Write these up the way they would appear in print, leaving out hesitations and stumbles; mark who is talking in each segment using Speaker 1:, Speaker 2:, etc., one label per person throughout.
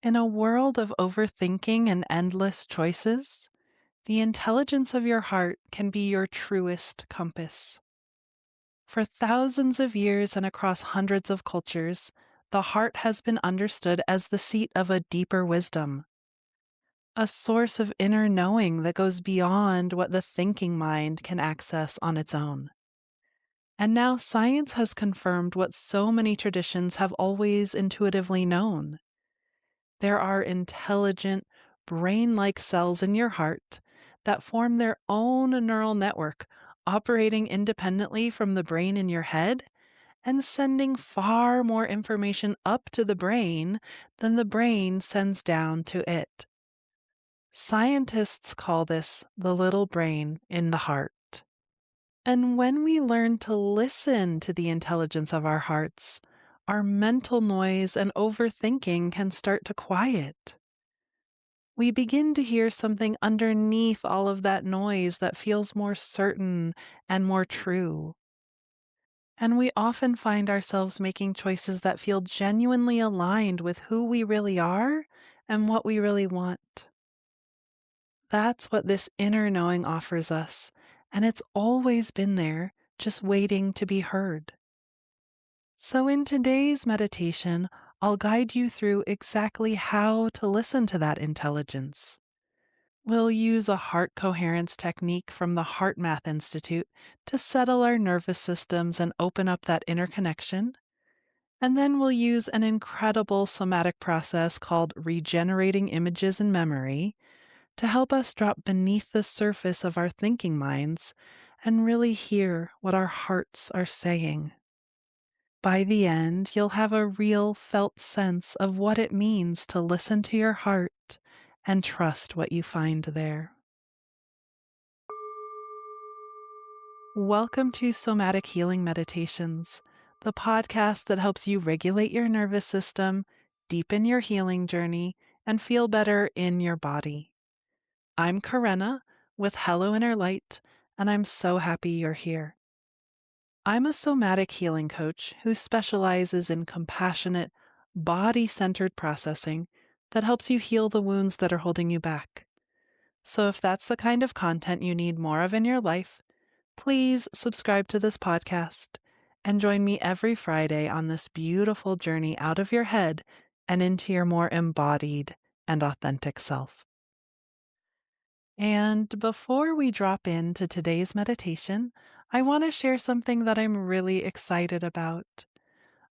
Speaker 1: In a world of overthinking and endless choices, the intelligence of your heart can be your truest compass. For thousands of years and across hundreds of cultures, the heart has been understood as the seat of a deeper wisdom, a source of inner knowing that goes beyond what the thinking mind can access on its own. And now science has confirmed what so many traditions have always intuitively known. There are intelligent, brain-like cells in your heart that form their own neural network, operating independently from the brain in your head and sending far more information up to the brain than the brain sends down to it. Scientists call this the little brain in the heart. And when we learn to listen to the intelligence of our hearts, our mental noise and overthinking can start to quiet. We begin to hear something underneath all of that noise that feels more certain and more true. And we often find ourselves making choices that feel genuinely aligned with who we really are and what we really want. That's what this inner knowing offers us, and it's always been there, just waiting to be heard. So in today's meditation, I'll guide you through exactly how to listen to that intelligence. We'll use a heart coherence technique from the HeartMath Institute to settle our nervous systems and open up that inner connection. And then we'll use an incredible somatic process called regenerating images in memory to help us drop beneath the surface of our thinking minds and really hear what our hearts are saying. By the end, you'll have a real felt sense of what it means to listen to your heart and trust what you find there. Welcome to Somatic Healing Meditations, the podcast that helps you regulate your nervous system, deepen your healing journey, and feel better in your body. I'm Karenna with Hello Inner Light, and I'm so happy you're here. I'm a somatic healing coach who specializes in compassionate, body-centered processing that helps you heal the wounds that are holding you back. So if that's the kind of content you need more of in your life, please subscribe to this podcast and join me every Friday on this beautiful journey out of your head and into your more embodied and authentic self. And before we drop into today's meditation, I want to share something that I'm really excited about.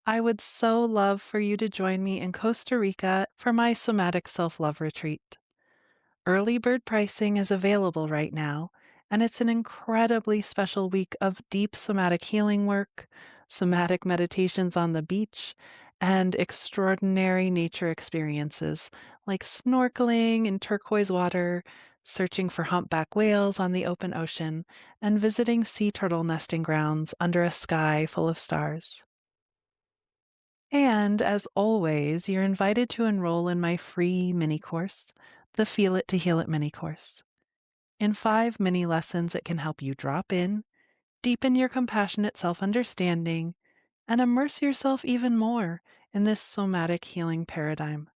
Speaker 1: I would so love for you to join me in Costa Rica for my somatic self-love retreat. Early bird pricing is available right now, and it's an incredibly special week of deep somatic healing work, somatic meditations on the beach, and extraordinary nature experiences like snorkeling in turquoise water, searching for humpback whales on the open ocean, and visiting sea turtle nesting grounds under a sky full of stars. And as always, you're invited to enroll in my free mini course, the Feel It to Heal It mini course. In 5 mini lessons, it can help you drop in, deepen your compassionate self-understanding, and immerse yourself even more in this somatic healing paradigm.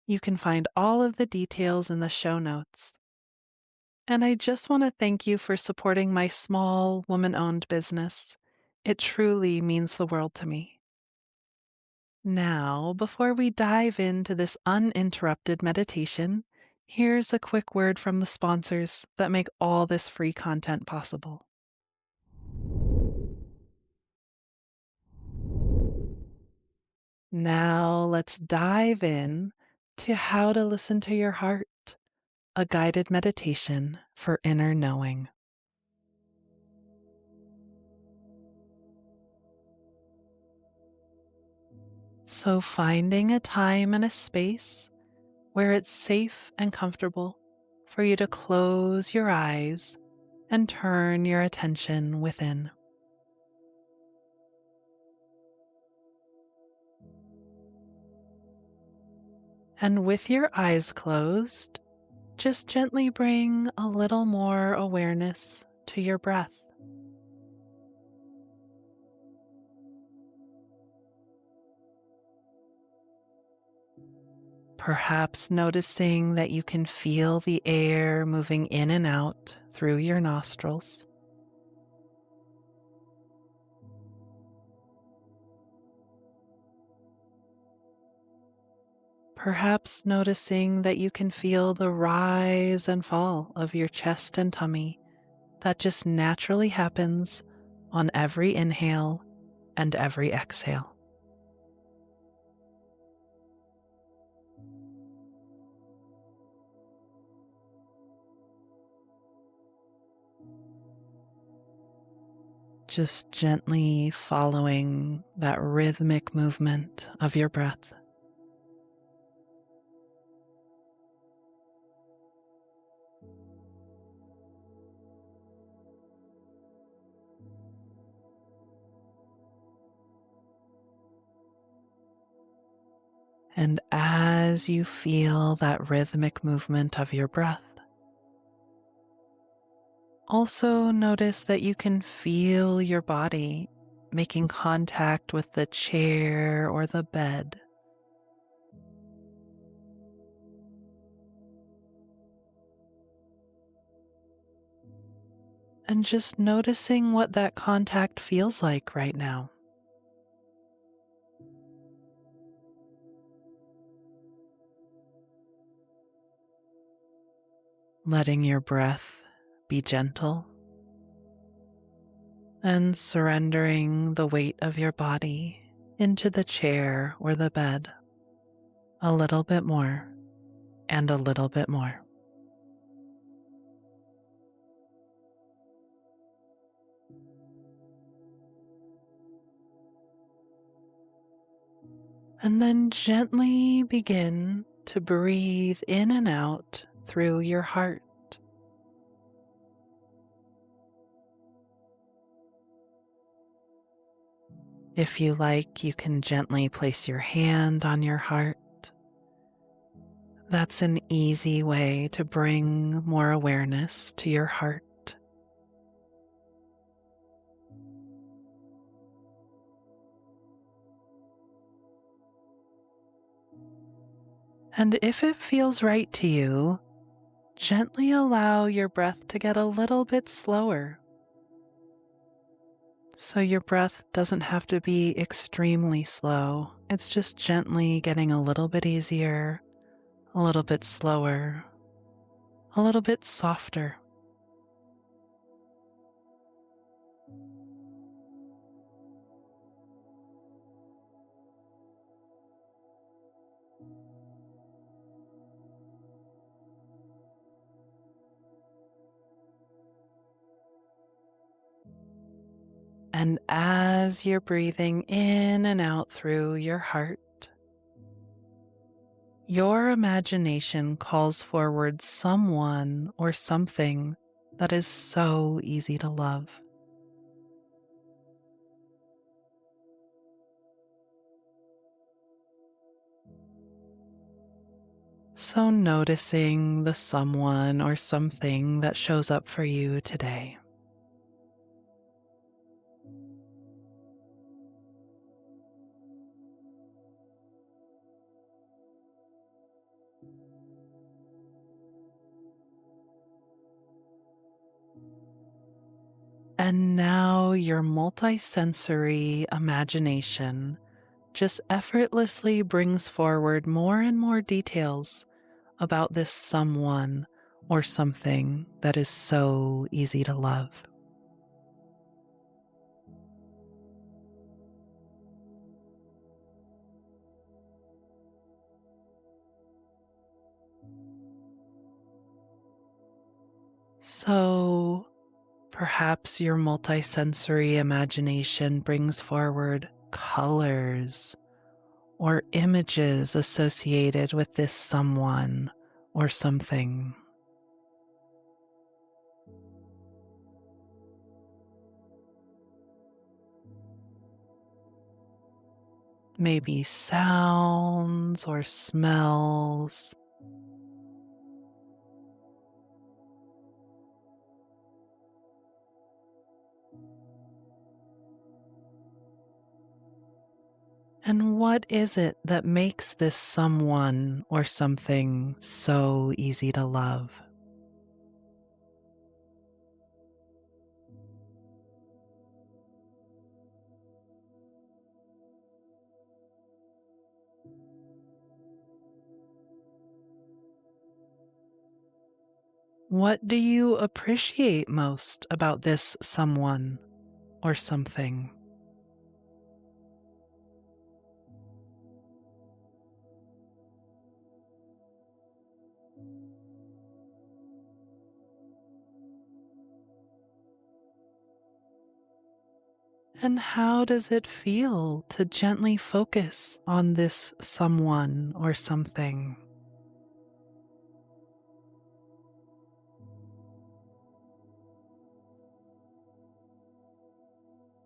Speaker 1: You can find all of the details in the show notes. And I just want to thank you for supporting my small, woman-owned business. It truly means the world to me. Now, before we dive into this uninterrupted meditation, here's a quick word from the sponsors that make all this free content possible. Now, let's dive in to how to listen to your heart, a guided meditation for inner knowing. So, finding a time and a space where it's safe and comfortable for you to close your eyes and turn your attention within. And with your eyes closed, just gently bring a little more awareness to your breath. Perhaps noticing that you can feel the air moving in and out through your nostrils. Perhaps noticing that you can feel the rise and fall of your chest and tummy that just naturally happens on every inhale and every exhale. Just gently following that rhythmic movement of your breath. And as you feel that rhythmic movement of your breath, also notice that you can feel your body making contact with the chair or the bed. And just noticing what that contact feels like right now. Letting your breath be gentle and surrendering the weight of your body into the chair or the bed a little bit more and a little bit more. And then gently begin to breathe in and out through your heart. If you like, you can gently place your hand on your heart. That's an easy way to bring more awareness to your heart. And if it feels right to you, gently allow your breath to get a little bit slower. So your breath doesn't have to be extremely slow. It's just gently getting a little bit easier, a little bit slower, a little bit softer. And as you're breathing in and out through your heart, your imagination calls forward someone or something that is so easy to love. So noticing the someone or something that shows up for you today. And now your multisensory imagination just effortlessly brings forward more and more details about this someone or something that is so easy to love. So perhaps your multisensory imagination brings forward colors or images associated with this someone or something. Maybe sounds or smells. And what is it that makes this someone or something so easy to love? What do you appreciate most about this someone or something? And how does it feel to gently focus on this someone or something?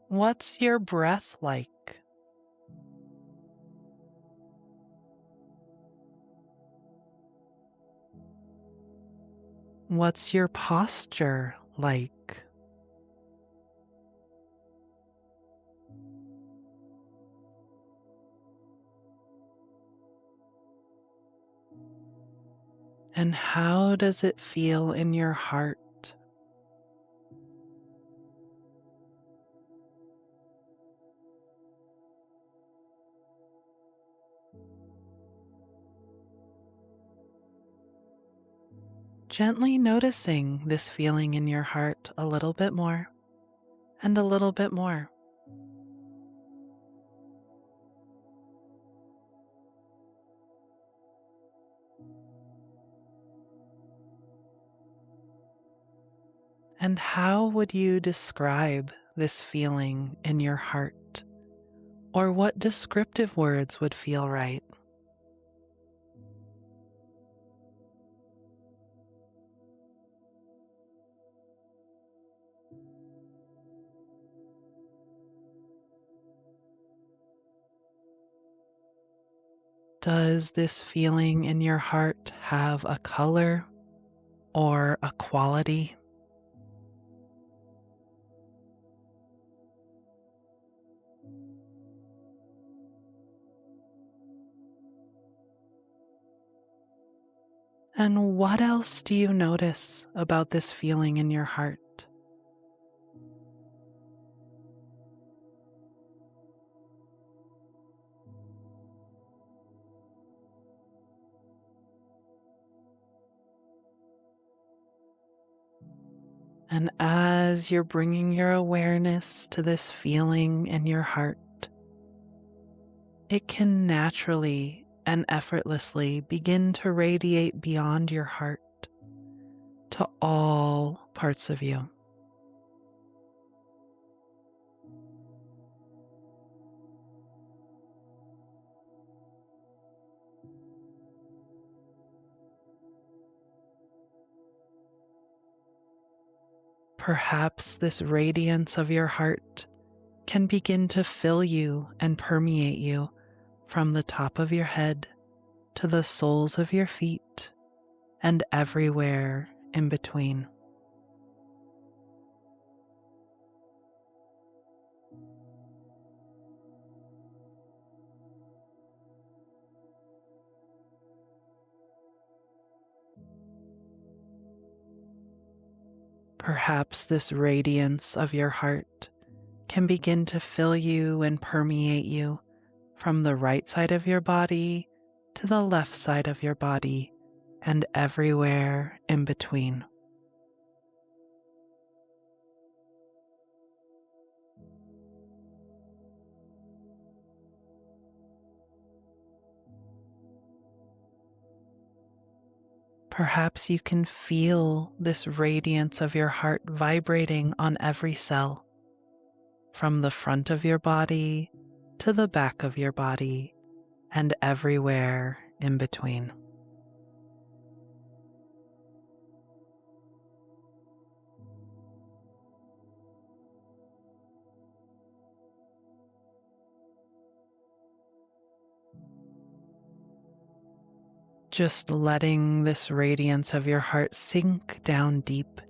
Speaker 1: What's your breath like? What's your posture like? And how does it feel in your heart? Gently noticing this feeling in your heart a little bit more and a little bit more. And how would you describe this feeling in your heart? Or what descriptive words would feel right? Does this feeling in your heart have a color or a quality? And what else do you notice about this feeling in your heart? And as you're bringing your awareness to this feeling in your heart, it can naturally and effortlessly begin to radiate beyond your heart to all parts of you. Perhaps this radiance of your heart can begin to fill you and permeate you from the top of your head to the soles of your feet and everywhere in between. Perhaps this radiance of your heart can begin to fill you and permeate you from the right side of your body to the left side of your body and everywhere in between. Perhaps you can feel this radiance of your heart vibrating on every cell, from the front of your body to the back of your body and everywhere in between. Just letting this radiance of your heart sink down deep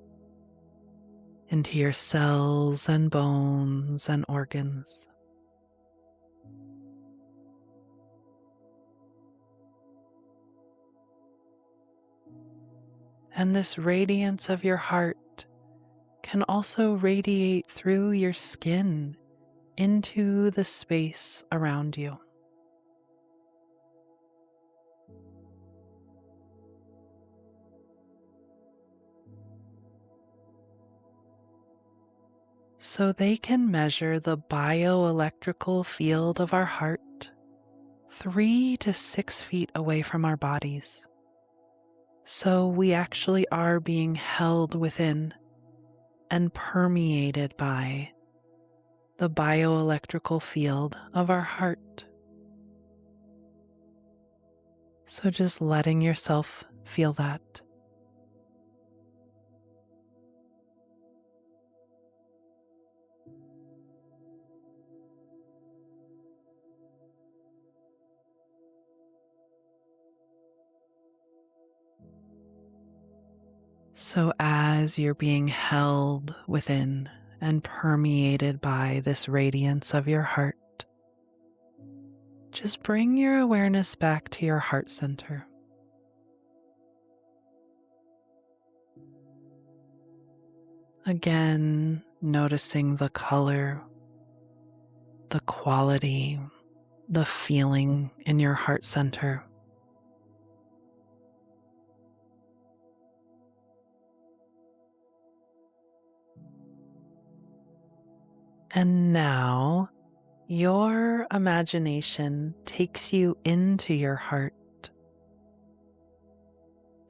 Speaker 1: into your cells and bones and organs. And this radiance of your heart can also radiate through your skin into the space around you. So they can measure the bioelectrical field of our heart 3 to 6 feet away from our bodies. So we actually are being held within and permeated by the bioelectrical field of our heart. So just letting yourself feel that. So as you're being held within and permeated by this radiance of your heart, just bring your awareness back to your heart center. Again, noticing the color, the quality, the feeling in your heart center. And now your imagination takes you into your heart.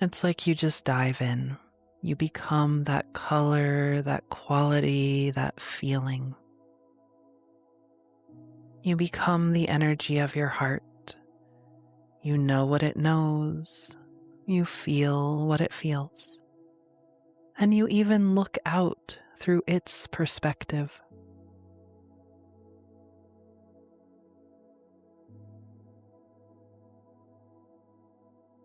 Speaker 1: It's like you just dive in. You become that color, that quality, that feeling. You become the energy of your heart. You know what it knows. You feel what it feels. And you even look out through its perspective.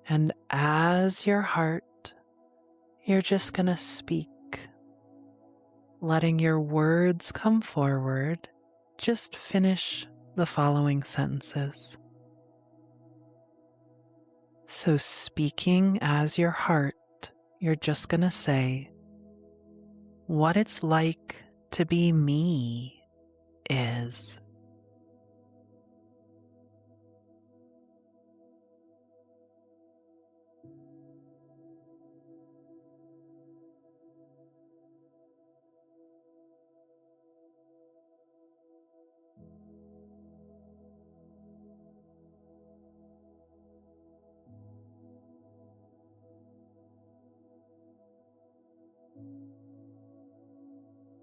Speaker 1: And as your heart, you're just going to speak, letting your words come forward. Just finish the following sentences. So, speaking as your heart, you're just going to say, what it's like to be me is.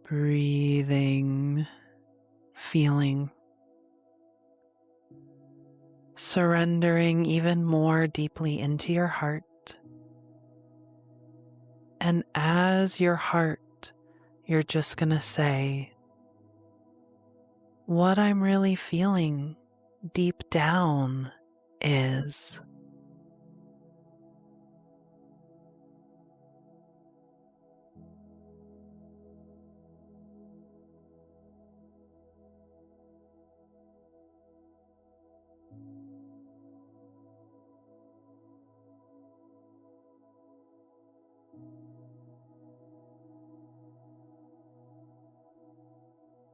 Speaker 1: Breathing, feeling, surrendering even more deeply into your heart. And as your heart, you're just going to say, what I'm really feeling deep down is.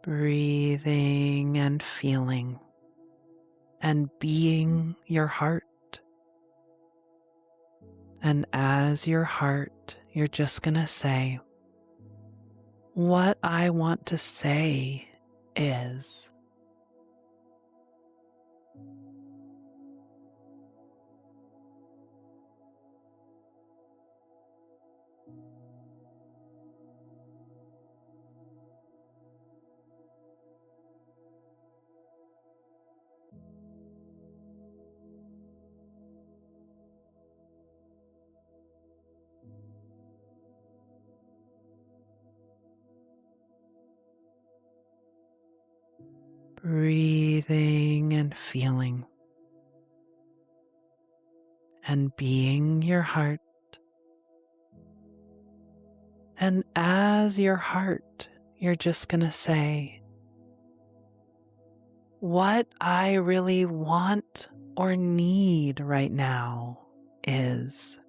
Speaker 1: Breathing and feeling and being your heart. And as your heart, you're just going to say, what I want to say is. Breathing and feeling and being your heart. And as your heart, you're just going to say, what I really want or need right now is.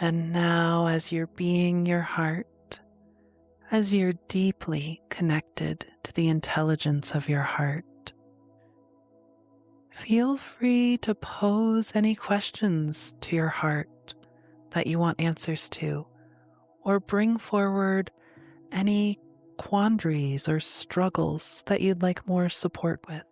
Speaker 1: And now, as you're being your heart, as you're deeply connected to the intelligence of your heart, feel free to pose any questions to your heart that you want answers to, or bring forward any quandaries or struggles that you'd like more support with.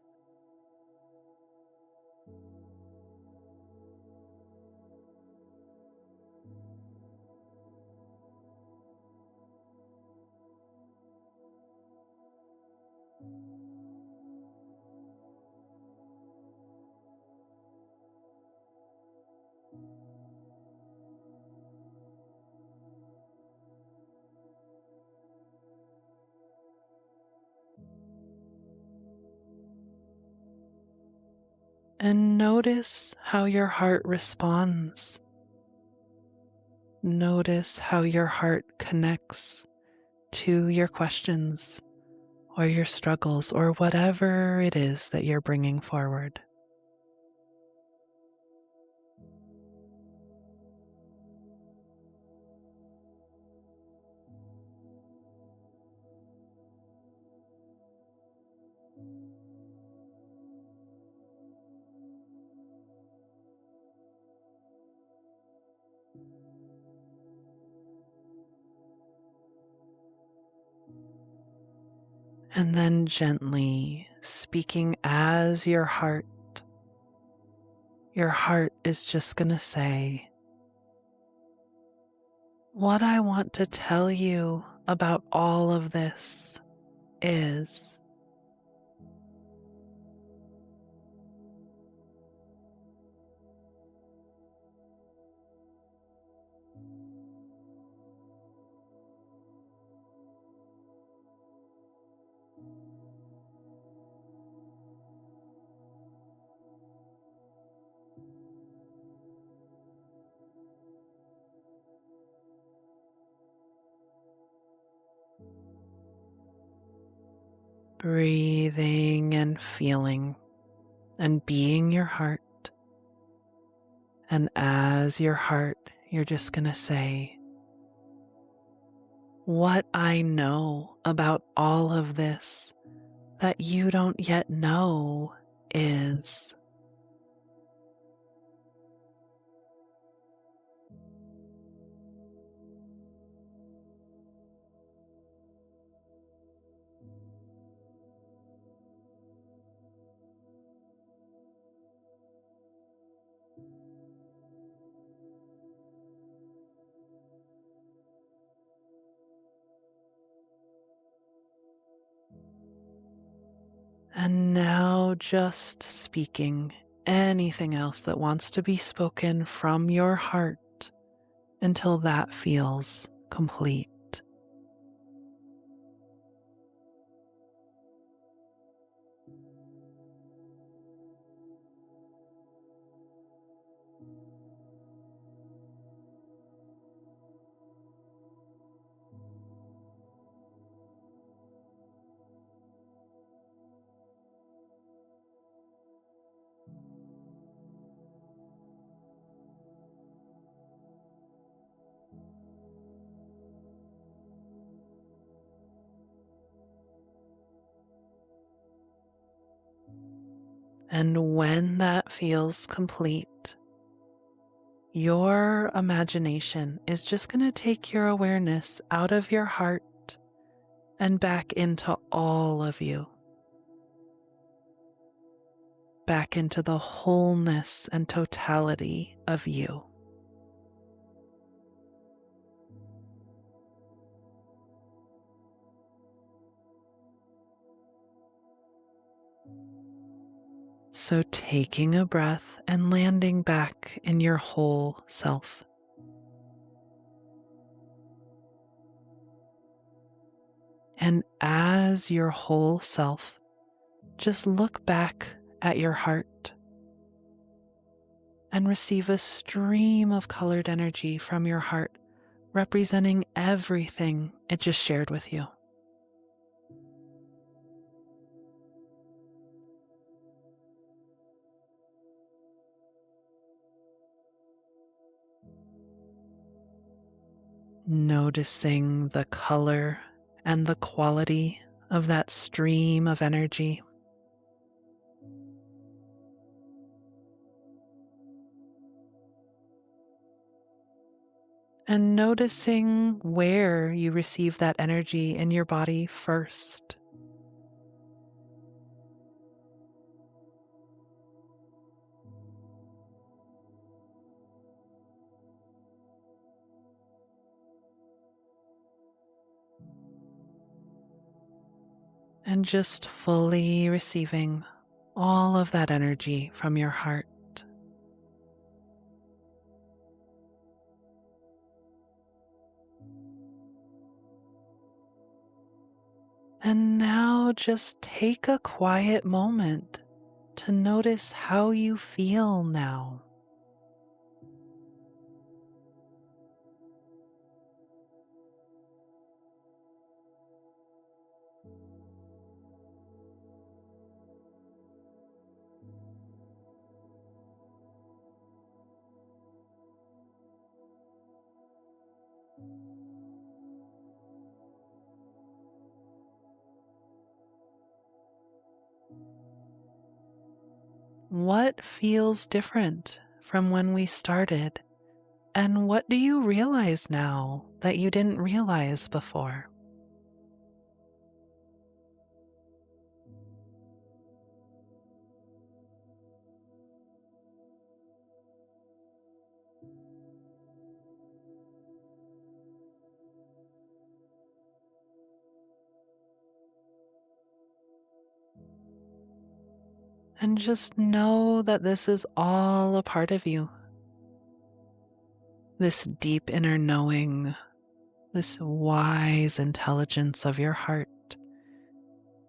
Speaker 1: And notice how your heart responds. Notice how your heart connects to your questions or your struggles or whatever it is that you're bringing forward. And then gently speaking as your heart is just going to say, "What I want to tell you about all of this is." Breathing and feeling and being your heart. And as your heart, you're just going to say, "What I know about all of this that you don't yet know is." And now just speaking anything else that wants to be spoken from your heart until that feels complete. And when that feels complete, your imagination is just going to take your awareness out of your heart and back into all of you, back into the wholeness and totality of you. So taking a breath and landing back in your whole self. And as your whole self, just look back at your heart and receive a stream of colored energy from your heart, representing everything it just shared with you. noticing the color and the quality of that stream of energy. And noticing where you receive that energy in your body first. And just fully receiving all of that energy from your heart. And now just take a quiet moment to notice how you feel now. What feels different from when we started? And what do you realize now that you didn't realize before? And just know that this is all a part of you. This deep inner knowing, this wise intelligence of your heart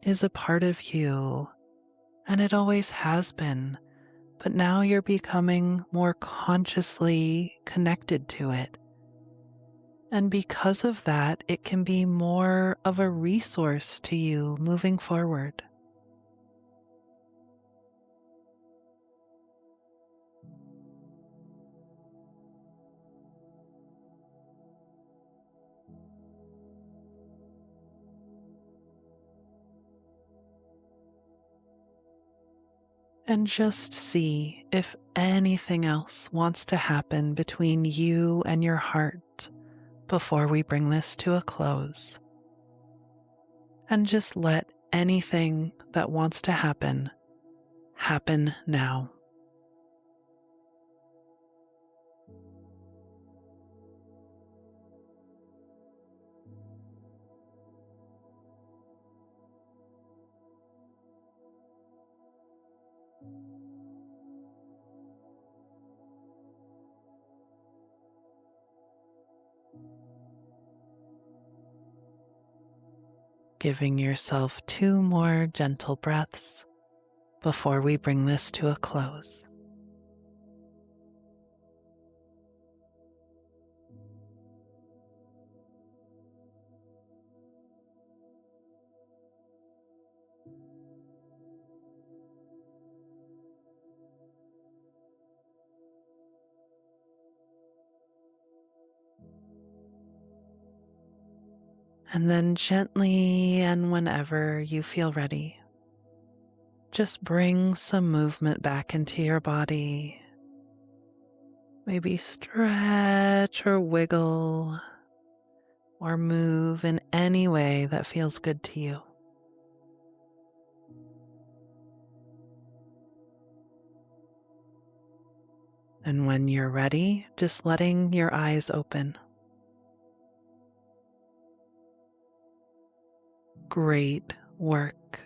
Speaker 1: is a part of you, and it always has been, but now you're becoming more consciously connected to it. And because of that, it can be more of a resource to you moving forward. And just see if anything else wants to happen between you and your heart before we bring this to a close. And just let anything that wants to happen now. Giving yourself 2 more gentle breaths before we bring this to a close. And then gently and whenever you feel ready, just bring some movement back into your body. Maybe stretch or wiggle or move in any way that feels good to you. And when you're ready, just letting your eyes open. Great work.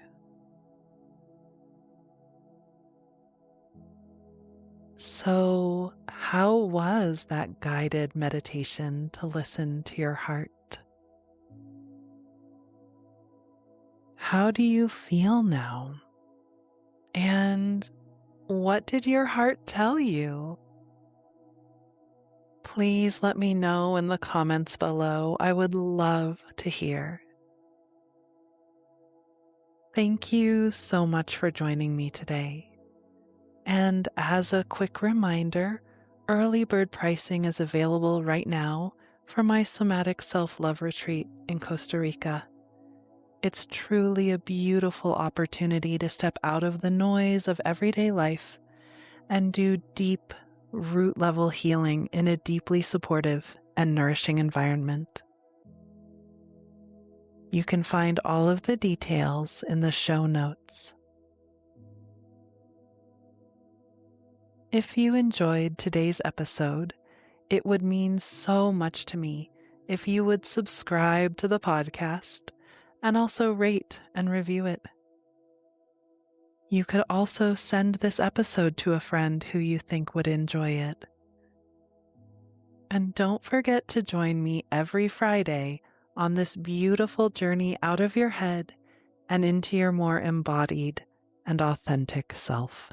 Speaker 1: So, how was that guided meditation to listen to your heart? How do you feel now? And what did your heart tell you? Please let me know in the comments below. I would love to hear. Thank you so much for joining me today. And as a quick reminder, early bird pricing is available right now for my somatic self-love retreat in Costa Rica. It's truly a beautiful opportunity to step out of the noise of everyday life and do deep, root-level healing in a deeply supportive and nourishing environment. You can find all of the details in the show notes. If you enjoyed today's episode, it would mean so much to me if you would subscribe to the podcast and also rate and review it. You could also send this episode to a friend who you think would enjoy it. And don't forget to join me every Friday on this beautiful journey out of your head and into your more embodied and authentic self.